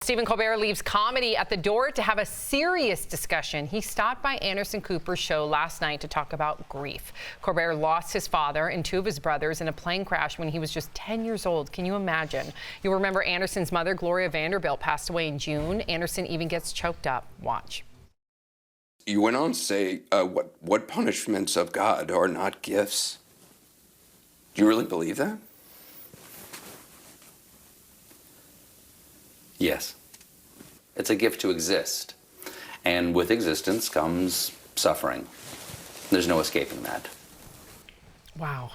Stephen Colbert leaves comedy at the door to have a serious discussion. He stopped by Anderson Cooper's show last night to talk about grief. Colbert lost his father and two of his brothers in a plane crash when he was just 10 years old. Can you imagine? You'll remember Anderson's mother, Gloria Vanderbilt, passed away in June. Anderson even gets choked up. Watch. You went on to say, what punishments of God are not gifts? Do you really believe that? Yes. It's a gift to exist. And with existence comes suffering. There's no escaping that. Wow.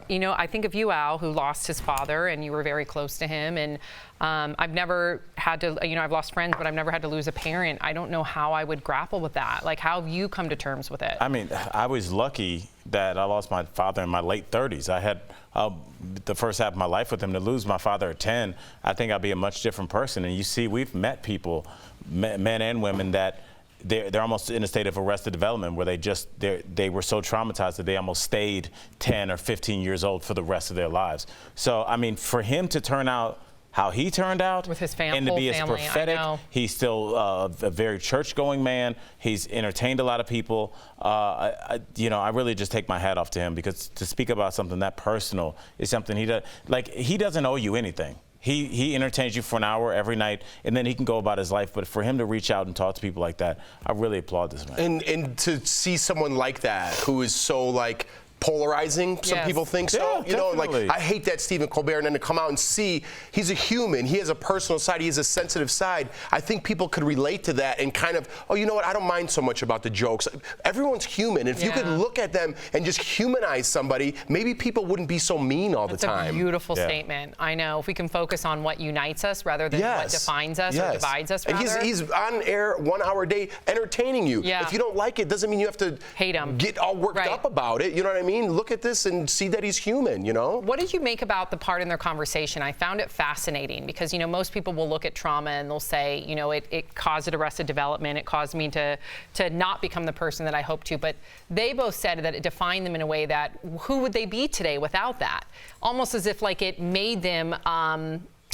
You know, I think of you, Al, who lost his father, and you were very close to him. And I've never had to, I've lost friends, but I've never had to lose a parent. I don't know how I would grapple with that. Like, how have you come to terms with it? I mean, I was lucky that I lost my father in my late 30s. I had the first half of my life with him. To lose my father at 10, I think I'd be a much different person. And you see, we've met people, men and women, that they're almost in a state of arrested development where they were so traumatized that they almost stayed 10 or 15 years old for the rest of their lives. So, I mean, for him to turn out how he turned out, with his family, and to be as prophetic, he's still a very church-going man. He's entertained a lot of people. I really just take my hat off to him, because to speak about something that personal is something he does. Like, he doesn't owe you anything. He entertains you for an hour every night, and then he can go about his life. But for him to reach out and talk to people like that, I really applaud this man. And to see someone like that, who is so, like, polarizing, some people think so, yeah, like, I hate that Stephen Colbert, and then to come out and see he's a human, he has a personal side, he has a sensitive side. I think people could relate to that and kind of, oh, you know what, I don't mind so much about the jokes. Everyone's human. If you could look at them and just humanize somebody, maybe people wouldn't be so mean all the time. That's a beautiful statement. I know. If we can focus on what unites us rather than what defines us or divides us, rather. And he's on air 1 hour a day entertaining you. If you don't like it, doesn't mean you have to hate him, get all worked up about it. You know what I mean? Look at this and see that he's human, you know? What did you make about the part in their conversation? I found it fascinating because, most people will look at trauma and they'll say, it caused arrested development. It caused me to not become the person that I hoped to. But they both said that it defined them in a way that who would they be today without that? Almost as if like it made them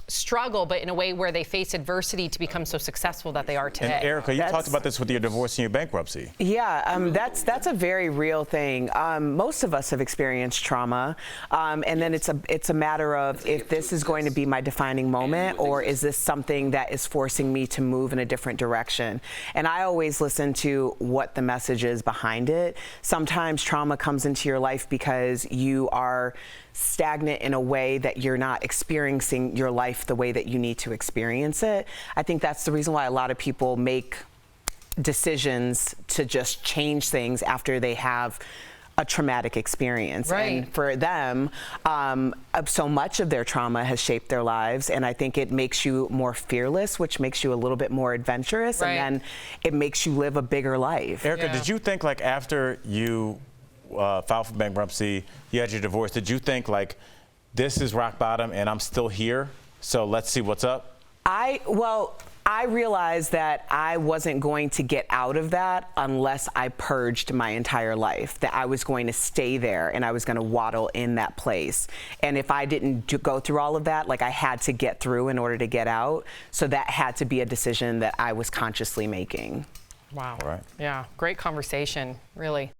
struggle, but in a way where they face adversity to become so successul that they are today. And Erica, you talked about this with your divorce and your bankruptcy. Yeah, that's a very real thing. Most of us have experienced trauma, and then it's a matter of if this is going to be my defining moment, or is this something that is forcing me to move in a different direction. And I always listen to what the message is behind it. Sometimes trauma comes into your life because you are stagnant in a way that you're not experiencing your life the way that you need to experience it. I think that's the reason why a lot of people make decisions to just change things after they have a traumatic experience. And for them, so much of their trauma has shaped their lives, and I think it makes you more fearless, which makes you a little bit more adventurous, and then it makes you live a bigger life. Erica, did you think, like, after you filed for bankruptcy, you had your divorce, did you think, like, this is rock bottom and I'm still here, so let's see what's up? I realized that I wasn't going to get out of that unless I purged my entire life, that I was going to stay there and I was going to waddle in that place. And if I didn't go through all of that, like, I had to get through in order to get out. So that had to be a decision that I was consciously making. Wow. Yeah, great conversation, really.